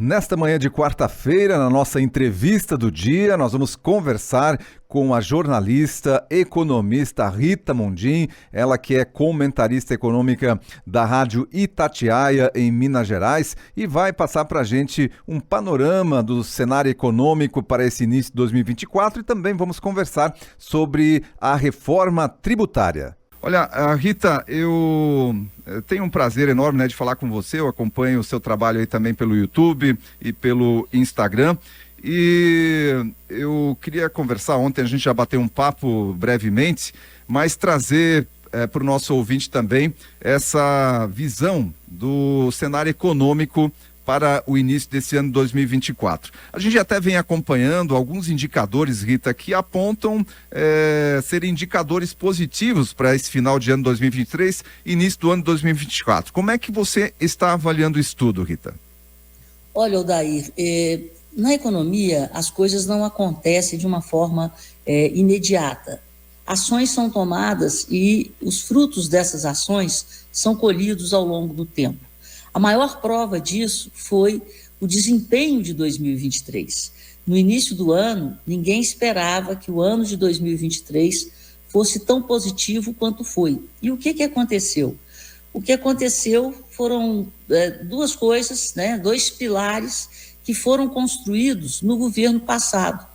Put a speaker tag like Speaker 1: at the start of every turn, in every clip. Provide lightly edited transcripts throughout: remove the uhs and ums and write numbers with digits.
Speaker 1: Nesta manhã de quarta-feira, na nossa entrevista do dia, nós vamos conversar com a jornalista, economista Rita Mundim, ela que é comentarista econômica da Rádio Itatiaia, em Minas Gerais, e vai passar para a gente um panorama do cenário econômico para esse início de 2024 e também vamos conversar sobre a reforma tributária.
Speaker 2: Olha, Rita, eu tenho um prazer enorme, de falar com você. Eu acompanho o seu trabalho aí também pelo YouTube e pelo Instagram. E eu queria conversar, ontem a gente já bateu um papo brevemente, mas trazer para o nosso ouvinte também essa visão do cenário econômico para o início desse ano de 2024. A gente até vem acompanhando alguns indicadores, Rita, que apontam serem indicadores positivos para esse final de ano 2023 e início do ano 2024. Como é que você está avaliando isso tudo, Rita?
Speaker 3: Olha, Odair, na economia as coisas não acontecem de uma forma imediata. Ações são tomadas e os frutos dessas ações são colhidos ao longo do tempo. A maior prova disso foi o desempenho de 2023. No início do ano, ninguém esperava que o ano de 2023 fosse tão positivo quanto foi. E o que aconteceu? O que aconteceu foram duas coisas, dois pilares que foram construídos no governo passado.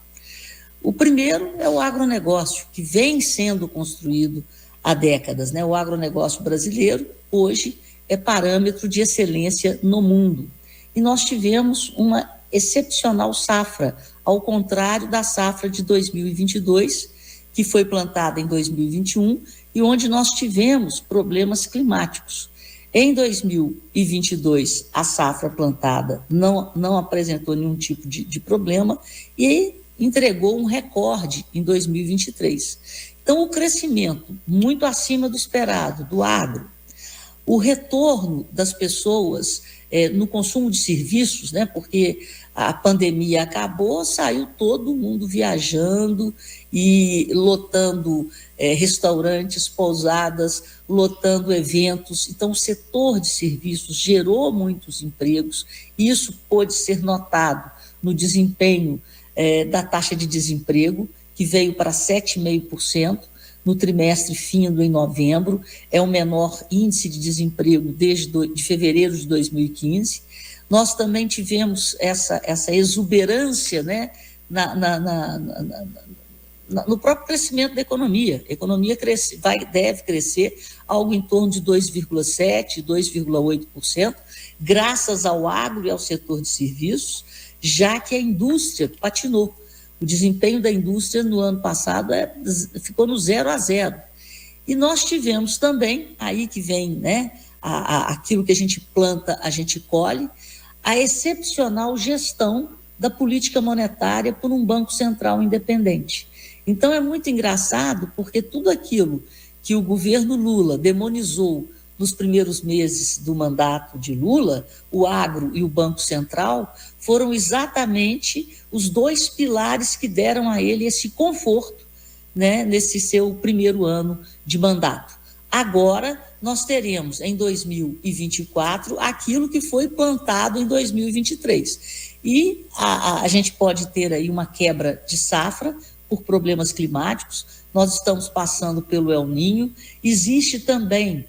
Speaker 3: O primeiro é o agronegócio, que vem sendo construído há décadas. O agronegócio brasileiro, hoje, é parâmetro de excelência no mundo. E nós tivemos uma excepcional safra, ao contrário da safra de 2022, que foi plantada em 2021 e onde nós tivemos problemas climáticos. Em 2022, a safra plantada não apresentou nenhum tipo de problema e entregou um recorde em 2023. Então, o crescimento muito acima do esperado, do agro, o retorno das pessoas no consumo de serviços, porque a pandemia acabou, saiu todo mundo viajando e lotando restaurantes, pousadas, lotando eventos. Então, o setor de serviços gerou muitos empregos e isso pôde ser notado no desempenho da taxa de desemprego, que veio para 7,5%. No trimestre findo em novembro, é o menor índice de desemprego desde de fevereiro de 2015. Nós também tivemos essa exuberância no próprio crescimento da economia. A economia deve crescer algo em torno de 2,7%, 2,8%, graças ao agro e ao setor de serviços, já que a indústria patinou. O desempenho da indústria no ano passado ficou no 0-0. E nós tivemos também, aí que vem aquilo que a gente planta, a gente colhe, a excepcional gestão da política monetária por um Banco Central independente. Então é muito engraçado porque tudo aquilo que o governo Lula demonizou nos primeiros meses do mandato de Lula, o agro e o Banco Central, foram exatamente os dois pilares que deram a ele esse conforto, nesse seu primeiro ano de mandato. Agora, nós teremos em 2024 aquilo que foi plantado em 2023. E a gente pode ter aí uma quebra de safra por problemas climáticos, nós estamos passando pelo El Niño, existe também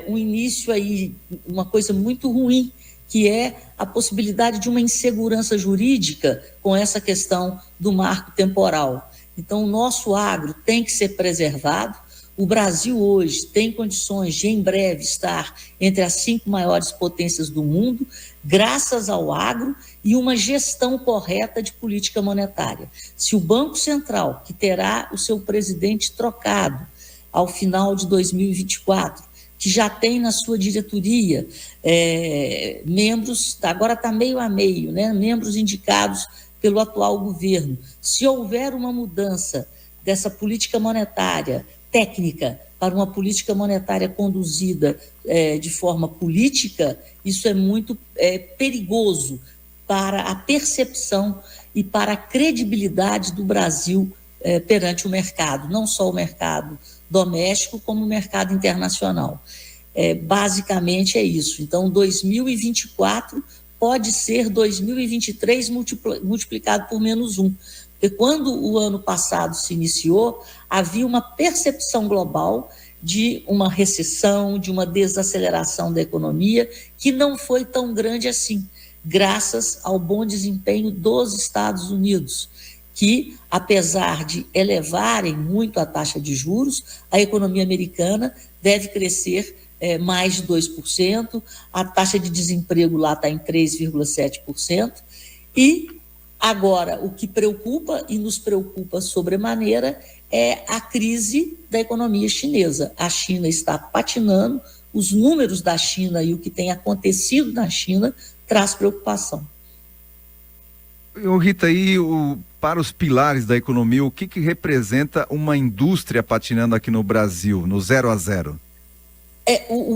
Speaker 3: um início aí, uma coisa muito ruim, que é a possibilidade de uma insegurança jurídica com essa questão do marco temporal. Então, o nosso agro tem que ser preservado. O Brasil hoje tem condições de, em breve, estar entre as 5 maiores potências do mundo, graças ao agro e uma gestão correta de política monetária. Se o Banco Central, que terá o seu presidente trocado ao final de 2024, que já tem na sua diretoria membros, agora está meio a meio, membros indicados pelo atual governo. Se houver uma mudança dessa política monetária técnica para uma política monetária conduzida de forma política, isso é muito perigoso para a percepção e para a credibilidade do Brasil perante o mercado, não só o mercado doméstico, como o mercado internacional. Basicamente é isso. Então, 2024 pode ser 2023 multiplicado por -1. Porque quando o ano passado se iniciou, havia uma percepção global de uma recessão, de uma desaceleração da economia, que não foi tão grande assim, graças ao bom desempenho dos Estados Unidos, que, apesar de elevarem muito a taxa de juros, a economia americana deve crescer mais de 2%, a taxa de desemprego lá está em 3,7%, e agora o que preocupa e nos preocupa sobremaneira é a crise da economia chinesa. A China está patinando, os números da China e o que tem acontecido na China traz preocupação.
Speaker 2: Rita, e para os pilares da economia, o que representa uma indústria patinando aqui no Brasil, no 0 a 0?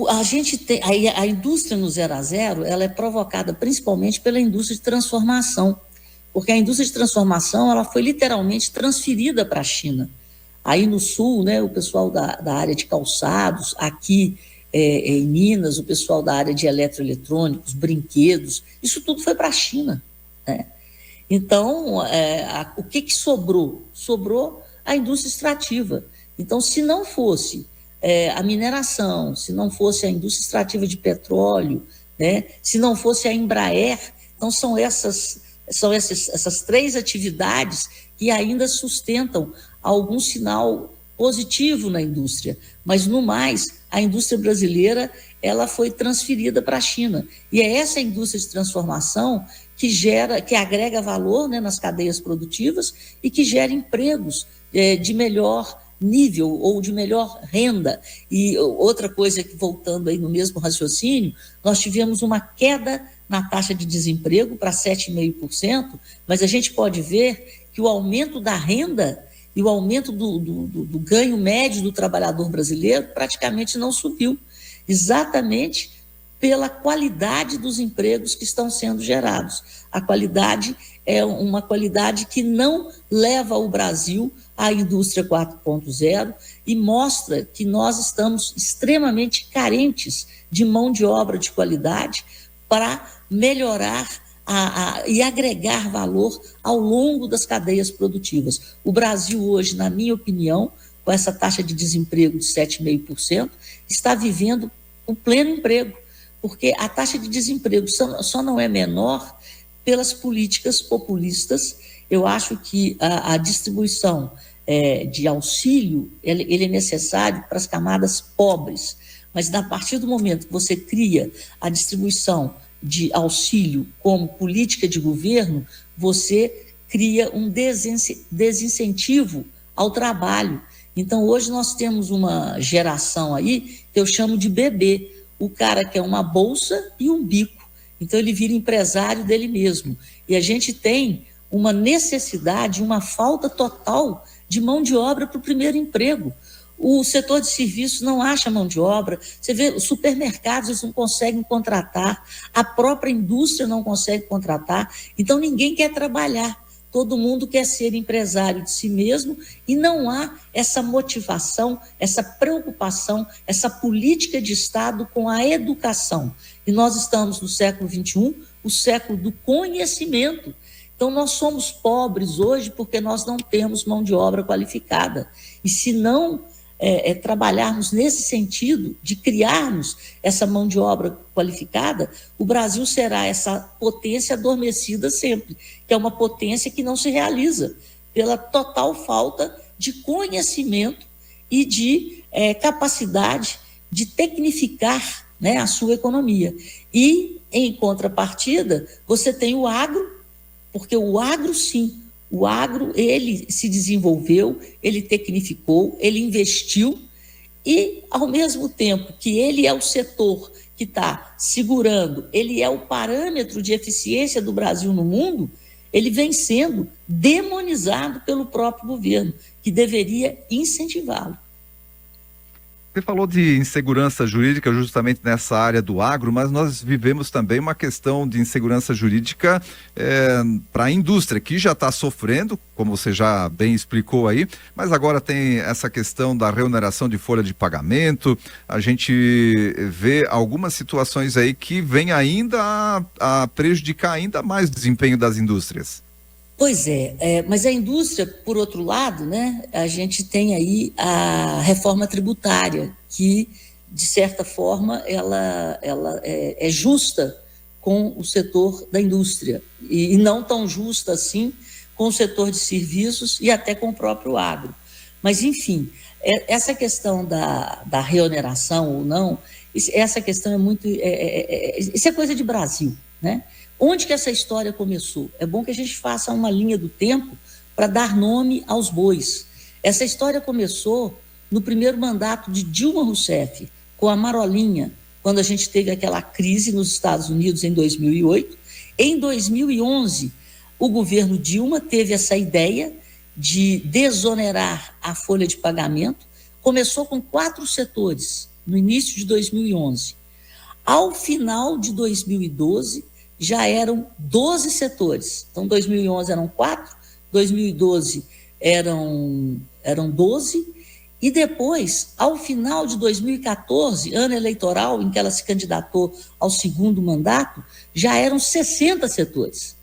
Speaker 3: A gente tem a indústria no 0 a 0, ela é provocada principalmente pela indústria de transformação, porque a indústria de transformação ela foi literalmente transferida para a China. Aí no sul, né, o pessoal da área de calçados, aqui em Minas, o pessoal da área de eletroeletrônicos, brinquedos, isso tudo foi para a China, né? Então, o que sobrou? Sobrou a indústria extrativa. Então, se não fosse a mineração, se não fosse a indústria extrativa de petróleo, né, se não fosse a Embraer, então são essas três atividades que ainda sustentam algum sinal positivo na indústria, mas no mais, a indústria brasileira ela foi transferida para a China, e é essa indústria de transformação que agrega valor, né, nas cadeias produtivas e que gera empregos de melhor nível ou de melhor renda. E outra coisa, que voltando aí no mesmo raciocínio, nós tivemos uma queda na taxa de desemprego para 7,5%, mas a gente pode ver que o aumento da renda e o aumento do ganho médio do trabalhador brasileiro praticamente não subiu, exatamente pela qualidade dos empregos que estão sendo gerados. A qualidade é uma qualidade que não leva o Brasil à indústria 4.0 e mostra que nós estamos extremamente carentes de mão de obra de qualidade para melhorar e agregar valor ao longo das cadeias produtivas. O Brasil hoje, na minha opinião, com essa taxa de desemprego de 7,5%, está vivendo um pleno emprego, porque a taxa de desemprego só não é menor pelas políticas populistas. Eu acho que a distribuição de auxílio ele é necessário para as camadas pobres, mas a partir do momento que você cria a distribuição de auxílio como política de governo, você cria um desincentivo ao trabalho. Então, hoje nós temos uma geração aí que eu chamo de bebê. O cara quer uma bolsa e um bico, então ele vira empresário dele mesmo. E a gente tem uma necessidade, uma falta total de mão de obra para o primeiro emprego. O setor de serviços não acha mão de obra, você vê, os supermercados eles não conseguem contratar, a própria indústria não consegue contratar, então ninguém quer trabalhar. Todo mundo quer ser empresário de si mesmo e não há essa motivação, essa preocupação, essa política de Estado com a educação. E nós estamos no século XXI, o século do conhecimento. Então, nós somos pobres hoje porque nós não temos mão de obra qualificada. E se não trabalharmos nesse sentido de criarmos essa mão de obra qualificada, o Brasil será essa potência adormecida sempre, que é uma potência que não se realiza pela total falta de conhecimento e de capacidade de tecnificar, né, a sua economia. E, em contrapartida, você tem o agro, porque o agro, sim, o agro, ele se desenvolveu, ele tecnificou, ele investiu e, ao mesmo tempo que ele é o setor que está segurando, ele é o parâmetro de eficiência do Brasil no mundo, ele vem sendo demonizado pelo próprio governo, que deveria incentivá-lo.
Speaker 2: Você falou de insegurança jurídica justamente nessa área do agro, mas nós vivemos também uma questão de insegurança jurídica para a indústria, que já está sofrendo, como você já bem explicou aí, mas agora tem essa questão da reoneração de folha de pagamento. A gente vê algumas situações aí que vêm ainda a prejudicar ainda mais o desempenho das indústrias.
Speaker 3: Pois mas a indústria, por outro lado, né, a gente tem aí a reforma tributária, que, de certa forma, ela é justa com o setor da indústria e não tão justa assim com o setor de serviços e até com o próprio agro. Mas, enfim, essa questão da reoneração ou não, essa questão é muito... isso é coisa de Brasil, né? Onde que essa história começou? É bom que a gente faça uma linha do tempo para dar nome aos bois. Essa história começou no primeiro mandato de Dilma Rousseff, com a Marolinha, quando a gente teve aquela crise nos Estados Unidos em 2008. Em 2011, o governo Dilma teve essa ideia de desonerar a folha de pagamento. Começou com 4 setores, no início de 2011. Ao final de 2012, já eram 12 setores. Então, 2011 eram 4, 2012 eram 12, e depois, ao final de 2014, ano eleitoral em que ela se candidatou ao segundo mandato, já eram 60 setores.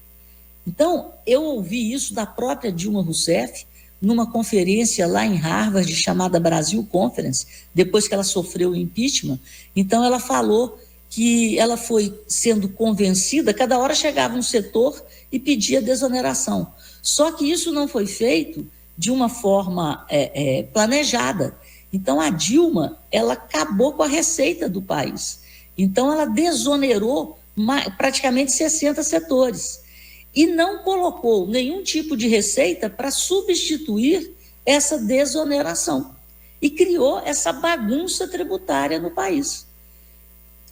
Speaker 3: Então, eu ouvi isso da própria Dilma Rousseff, numa conferência lá em Harvard, chamada Brasil Conference, depois que ela sofreu o impeachment. Então, ela falou que ela foi sendo convencida, cada hora chegava um setor e pedia desoneração. Só que isso não foi feito de uma forma planejada. Então, a Dilma, ela acabou com a receita do país. Então, ela desonerou praticamente 60 setores e não colocou nenhum tipo de receita para substituir essa desoneração. E criou essa bagunça tributária no país.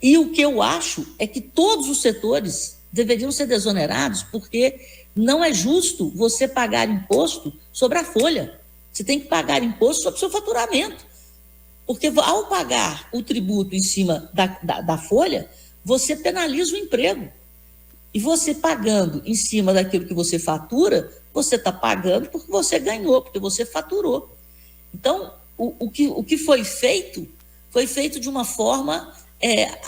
Speaker 3: E o que eu acho é que todos os setores deveriam ser desonerados, porque não é justo você pagar imposto sobre a folha. Você tem que pagar imposto sobre o seu faturamento. Porque ao pagar o tributo em cima da folha, você penaliza o emprego. E você pagando em cima daquilo que você fatura, você está pagando porque você ganhou, porque você faturou. Então, o que foi feito de uma forma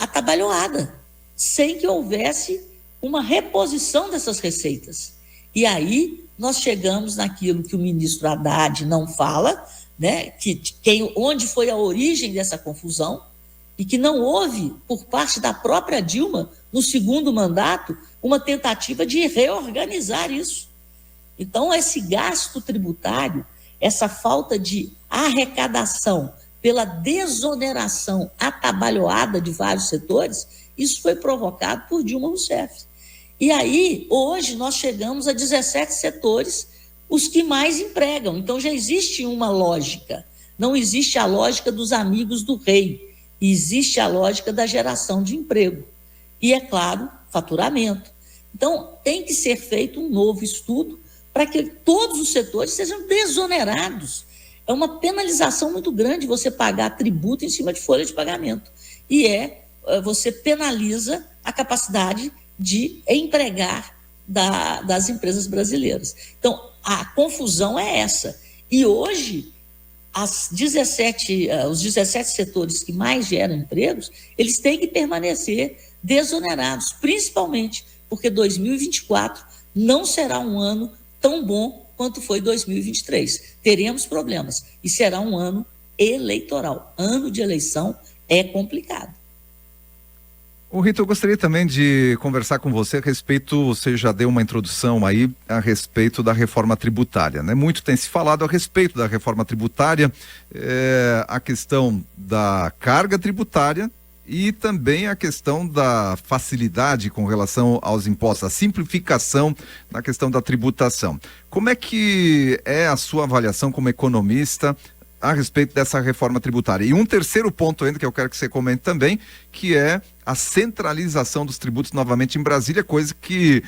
Speaker 3: atabalhoada, sem que houvesse uma reposição dessas receitas. E aí nós chegamos naquilo que o ministro Haddad não fala, né, onde foi a origem dessa confusão, e que não houve, por parte da própria Dilma, no segundo mandato, uma tentativa de reorganizar isso. Então, esse gasto tributário, essa falta de arrecadação pela desoneração atabalhoada de vários setores, isso foi provocado por Dilma Rousseff. E aí, hoje, nós chegamos a 17 setores, os que mais empregam. Então, já existe uma lógica. Não existe a lógica dos amigos do rei, existe a lógica da geração de emprego. E, é claro, faturamento. Então, tem que ser feito um novo estudo para que todos os setores sejam desonerados. É uma penalização muito grande você pagar tributo em cima de folha de pagamento. E você penaliza a capacidade de empregar das empresas brasileiras. Então, a confusão é essa. E hoje, os 17 setores que mais geram empregos, eles têm que permanecer desonerados, principalmente porque 2024 não será um ano tão bom quanto foi 2023. Teremos problemas e será um ano eleitoral. Ano de eleição é complicado.
Speaker 2: Ô Rita, eu gostaria também de conversar com você a respeito, você já deu uma introdução aí a respeito da reforma tributária, né? Muito tem se falado a respeito da reforma tributária, a questão da carga tributária e também a questão da facilidade com relação aos impostos, a simplificação na questão da tributação. Como é que é a sua avaliação como economista a respeito dessa reforma tributária? E um terceiro ponto ainda que eu quero que você comente também, que é a centralização dos tributos novamente em Brasília, coisa que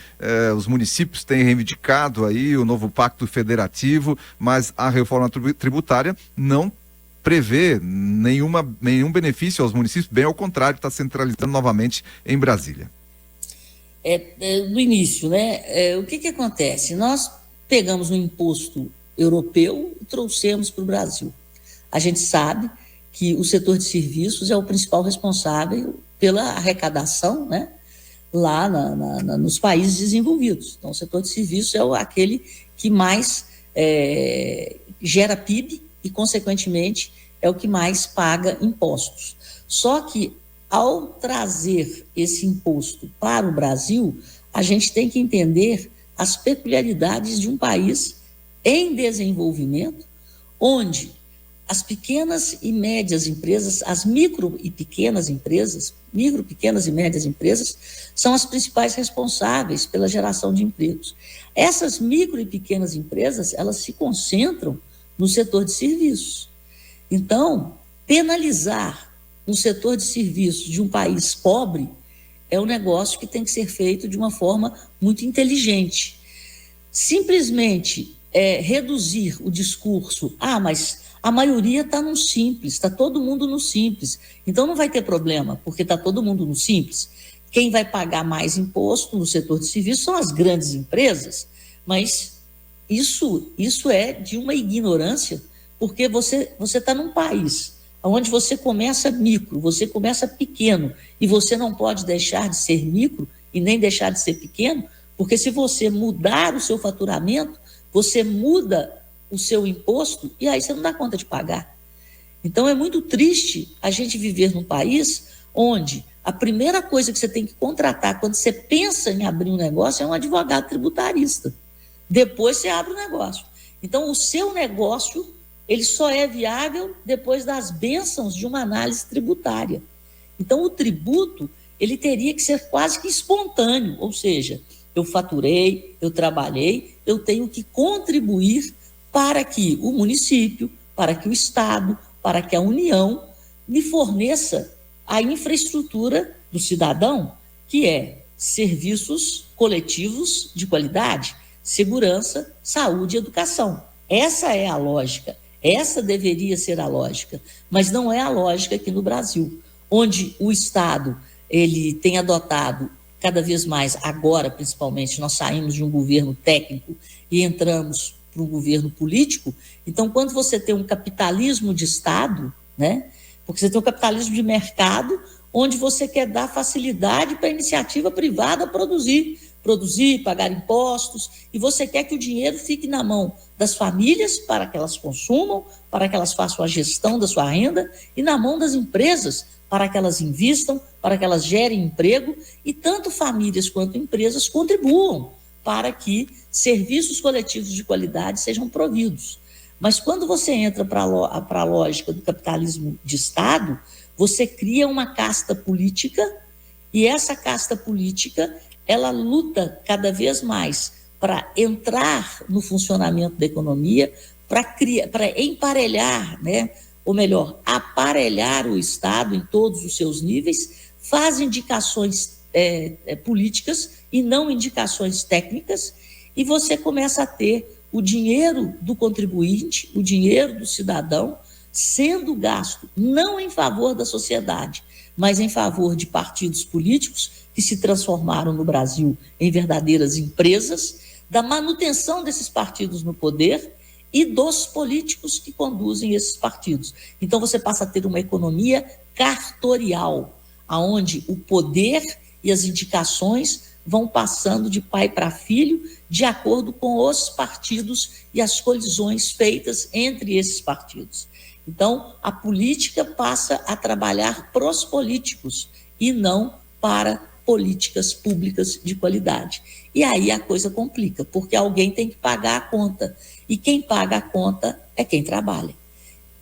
Speaker 2: os municípios têm reivindicado aí, o novo pacto federativo, mas a reforma tributária não prevê nenhum benefício aos municípios, bem ao contrário, está centralizando novamente em Brasília.
Speaker 3: No início, né? O que acontece? Nós pegamos um imposto europeu e trouxemos para o Brasil. A gente sabe que o setor de serviços é o principal responsável pela arrecadação, né, lá nos países desenvolvidos. Então, o setor de serviços é aquele que mais gera PIB e, consequentemente, é o que mais paga impostos. Só que, ao trazer esse imposto para o Brasil, a gente tem que entender as peculiaridades de um país em desenvolvimento, onde as pequenas e médias empresas, as micro, pequenas e médias empresas, são as principais responsáveis pela geração de empregos. Essas micro e pequenas empresas, elas se concentram no setor de serviços. Então, penalizar um setor de serviços de um país pobre é um negócio que tem que ser feito de uma forma muito inteligente. Simplesmente reduzir o discurso, mas a maioria está no simples, está todo mundo no simples, então não vai ter problema, porque está todo mundo no simples. Quem vai pagar mais imposto no setor de serviços são as grandes empresas, mas isso é de uma ignorância, porque você está num país onde você começa micro, você começa pequeno, e você não pode deixar de ser micro e nem deixar de ser pequeno, porque se você mudar o seu faturamento, você muda o seu imposto e aí você não dá conta de pagar. Então é muito triste a gente viver num país onde a primeira coisa que você tem que contratar quando você pensa em abrir um negócio é um advogado tributarista. Depois você abre o negócio. Então o seu negócio ele só é viável depois das bênçãos de uma análise tributária. Então o tributo ele teria que ser quase que espontâneo, ou seja, eu faturei, eu trabalhei, eu tenho que contribuir para que o município, para que o Estado, para que a União me forneça a infraestrutura do cidadão, que é serviços coletivos de qualidade, segurança, saúde e educação. Essa é a lógica, essa deveria ser a lógica, mas não é a lógica aqui no Brasil, onde o Estado ele tem adotado cada vez mais, agora principalmente, nós saímos de um governo técnico e entramos para um governo político. Então, quando você tem um capitalismo de Estado, né, porque você tem um capitalismo de mercado, onde você quer dar facilidade para a iniciativa privada produzir, pagar impostos, e você quer que o dinheiro fique na mão das famílias para que elas consumam, para que elas façam a gestão da sua renda, e na mão das empresas para que elas invistam, para que elas gerem emprego, e tanto famílias quanto empresas contribuam para que serviços coletivos de qualidade sejam providos. Mas quando você entra para a lógica do capitalismo de Estado, você cria uma casta política, e essa casta política, ela luta cada vez mais para entrar no funcionamento da economia, para emparelhar, né, ou melhor, aparelhar o Estado em todos os seus níveis, faz indicações políticas e não indicações técnicas, e você começa a ter o dinheiro do contribuinte, o dinheiro do cidadão, sendo gasto não em favor da sociedade, mas em favor de partidos políticos que se transformaram no Brasil em verdadeiras empresas, da manutenção desses partidos no poder e dos políticos que conduzem esses partidos. Então você passa a ter uma economia cartorial, onde o poder e as indicações vão passando de pai para filho, de acordo com os partidos e as colisões feitas entre esses partidos. Então, a política passa a trabalhar para os políticos e não para políticas públicas de qualidade. E aí a coisa complica, porque alguém tem que pagar a conta, e quem paga a conta é quem trabalha.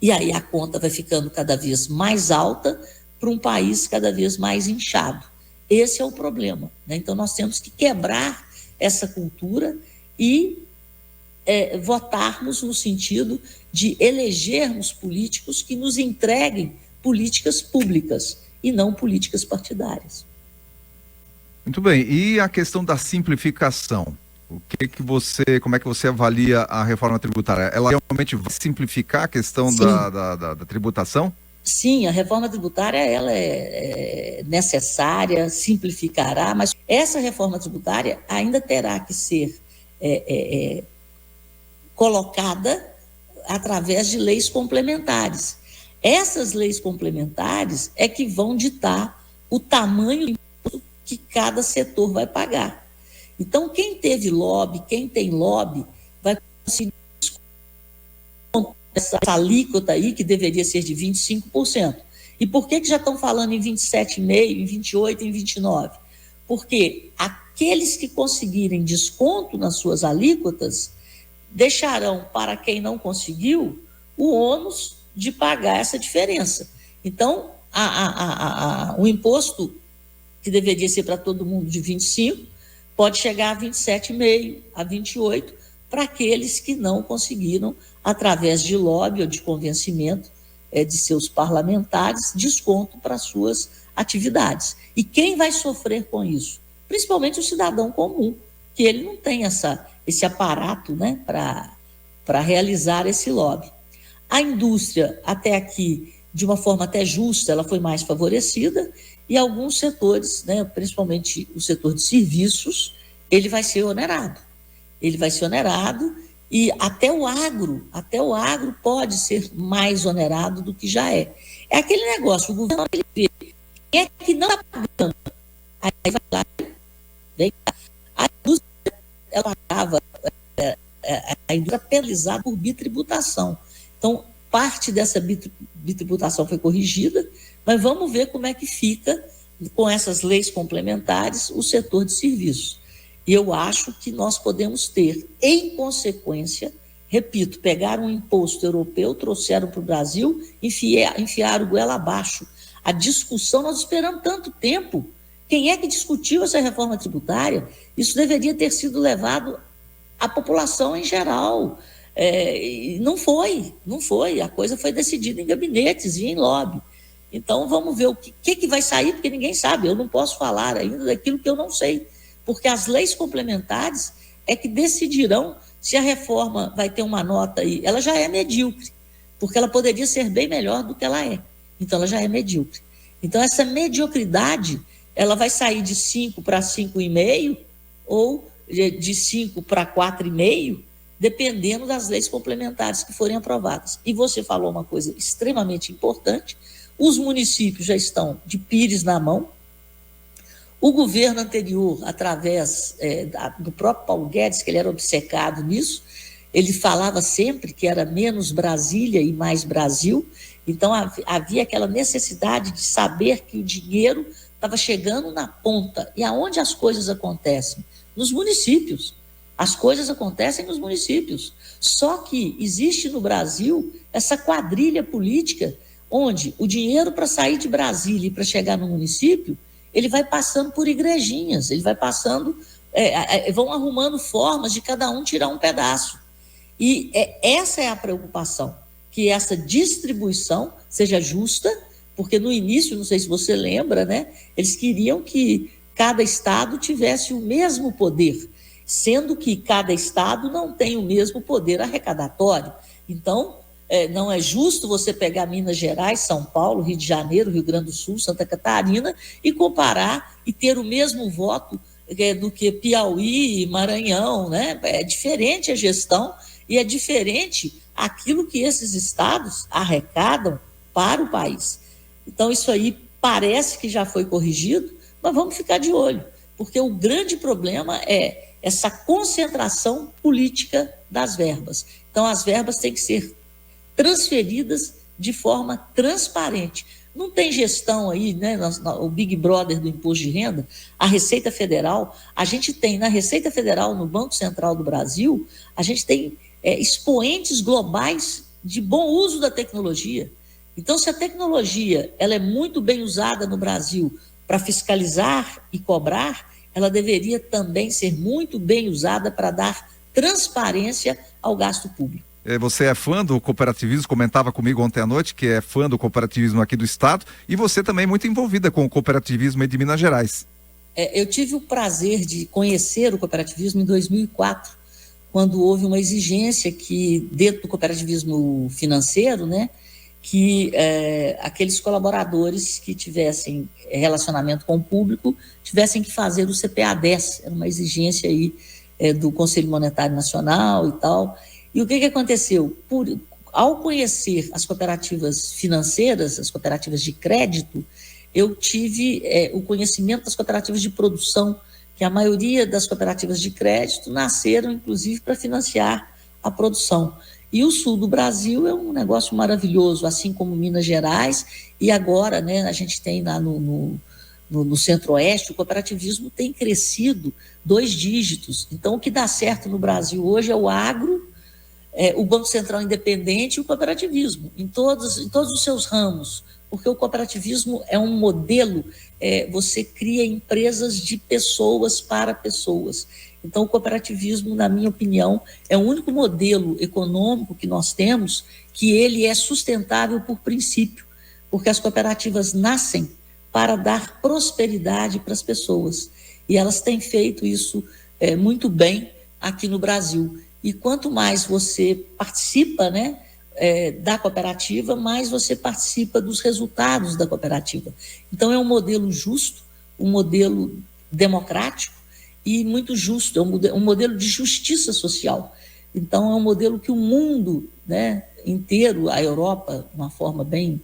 Speaker 3: E aí a conta vai ficando cada vez mais alta para um país cada vez mais inchado. Esse é o problema, né? Então nós temos que quebrar essa cultura e votarmos no sentido de elegermos políticos que nos entreguem políticas públicas e não políticas partidárias.
Speaker 2: Muito bem, e a questão da simplificação? Como é que você avalia a reforma tributária? Ela realmente vai simplificar a questão da tributação?
Speaker 3: Sim, a reforma tributária ela é necessária, simplificará, mas essa reforma tributária ainda terá que ser colocada através de leis complementares. Essas leis complementares é que vão ditar o tamanho do imposto que cada setor vai pagar. Então, quem teve lobby, quem tem lobby, vai conseguir essa alíquota aí, que deveria ser de 25%. E por que já estão falando em 27,5%, em 28%, em 29%? Porque aqueles que conseguirem desconto nas suas alíquotas deixarão para quem não conseguiu o ônus de pagar essa diferença. Então, o imposto que deveria ser para todo mundo de 25%, pode chegar a 27,5%, a 28%, para aqueles que não conseguiram, através de lobby ou de convencimento de seus parlamentares, desconto para suas atividades. E quem vai sofrer com isso? Principalmente o cidadão comum, que ele não tem esse aparato, né, para realizar esse lobby. A indústria, até aqui, de uma forma até justa, ela foi mais favorecida, e alguns setores, né, principalmente o setor de serviços, ele vai ser onerado. Ele vai ser onerado e até o agro pode ser mais onerado do que já é. É aquele negócio, o governo ele vê quem é que não está pagando. Aí vai lá, vem cá. A indústria, ela pagava, a indústria penalizada por bitributação. Então, parte dessa bitributação foi corrigida, mas vamos ver como é que fica com essas leis complementares o setor de serviços. E eu acho que nós podemos ter, em consequência, repito, pegaram um imposto europeu, trouxeram para o Brasil, enfiaram o goela abaixo. A discussão, nós esperamos tanto tempo. Quem é que discutiu essa reforma tributária? Isso deveria ter sido levado à população em geral. Não foi. A coisa foi decidida em gabinetes e em lobby. Então, vamos ver o que vai sair, porque ninguém sabe. Eu não posso falar ainda daquilo que eu não sei, porque as leis complementares é que decidirão se a reforma vai ter uma nota aí. Ela já é medíocre, porque ela poderia ser bem melhor do que ela é. Então, ela já é medíocre. Então, essa mediocridade, ela vai sair de 5 para 5,5 ou de 5 para 4,5, dependendo das leis complementares que forem aprovadas. E você falou uma coisa extremamente importante: os municípios já estão de pires na mão. O governo anterior, através do próprio Paulo Guedes, que ele era obcecado nisso, ele falava sempre que era menos Brasília e mais Brasil. Então, havia aquela necessidade de saber que o dinheiro estava chegando na ponta. E aonde as coisas acontecem? Nos municípios. As coisas acontecem nos municípios. Só que existe no Brasil essa quadrilha política onde o dinheiro para sair de Brasília e para chegar no município, ele vai passando por igrejinhas, ele vai passando, vão arrumando formas de cada um tirar um pedaço. E essa é a preocupação, que essa distribuição seja justa, porque no início, não sei se você lembra, né, eles queriam que cada estado tivesse o mesmo poder, sendo que cada estado não tem o mesmo poder arrecadatório. Então, não é justo você pegar Minas Gerais, São Paulo, Rio de Janeiro, Rio Grande do Sul, Santa Catarina e comparar e ter o mesmo voto do que Piauí e Maranhão, né? É diferente a gestão e é diferente aquilo que esses estados arrecadam para o país. Então, isso aí parece que já foi corrigido, mas vamos ficar de olho, porque o grande problema é essa concentração política das verbas. Então, as verbas têm que ser transferidas de forma transparente. Não tem gestão aí, né, o Big Brother do imposto de renda, a Receita Federal, a gente tem na Receita Federal, no Banco Central do Brasil, a gente tem expoentes globais de bom uso da tecnologia. Então, se a tecnologia ela é muito bem usada no Brasil para fiscalizar e cobrar, ela deveria também ser muito bem usada para dar transparência ao gasto público.
Speaker 2: Você é fã do cooperativismo, comentava comigo ontem à noite que é fã do cooperativismo aqui do estado, e você também é muito envolvida com o cooperativismo aí de Minas Gerais.
Speaker 3: Eu tive o prazer de conhecer o cooperativismo em 2004, quando houve uma exigência que, dentro do cooperativismo financeiro, né, que aqueles colaboradores que tivessem relacionamento com o público tivessem que fazer o CPA-10, era uma exigência aí do Conselho Monetário Nacional e tal. E o que aconteceu? Ao conhecer as cooperativas financeiras, as cooperativas de crédito, eu tive o conhecimento das cooperativas de produção, que a maioria das cooperativas de crédito nasceram, inclusive, para financiar a produção. E o sul do Brasil é um negócio maravilhoso, assim como Minas Gerais, e agora, né, a gente tem lá no Centro-Oeste, o cooperativismo tem crescido 2 dígitos. Então, o que dá certo no Brasil hoje é o agro, o Banco Central Independente e o cooperativismo, em todos os seus ramos, porque o cooperativismo é um modelo, você cria empresas de pessoas para pessoas. Então, o cooperativismo, na minha opinião, é o único modelo econômico que nós temos que ele é sustentável por princípio, porque as cooperativas nascem para dar prosperidade para as pessoas. E elas têm feito isso muito bem aqui no Brasil. E quanto mais você participa, né, da cooperativa, mais você participa dos resultados da cooperativa. Então, é um modelo justo, um modelo democrático, e muito justo, é um modelo de justiça social. Então, é um modelo que o mundo, né, inteiro, a Europa, de uma forma bem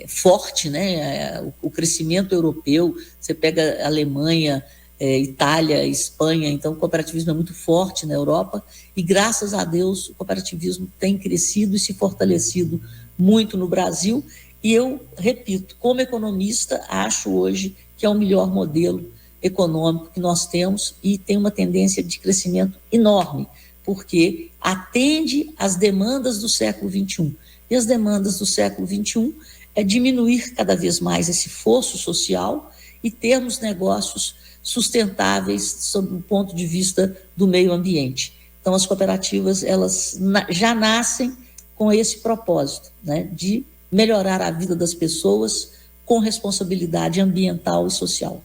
Speaker 3: forte, né, o crescimento europeu, você pega a Alemanha, Itália, Espanha, então o cooperativismo é muito forte na Europa, e graças a Deus o cooperativismo tem crescido e se fortalecido muito no Brasil, e eu repito, como economista, acho hoje que é o melhor modelo econômico que nós temos e tem uma tendência de crescimento enorme, porque atende às demandas do século XXI. E as demandas do século XXI é diminuir cada vez mais esse fosso social e termos negócios sustentáveis sob o ponto de vista do meio ambiente. Então, as cooperativas, elas já nascem com esse propósito, né, de melhorar a vida das pessoas com responsabilidade ambiental e social.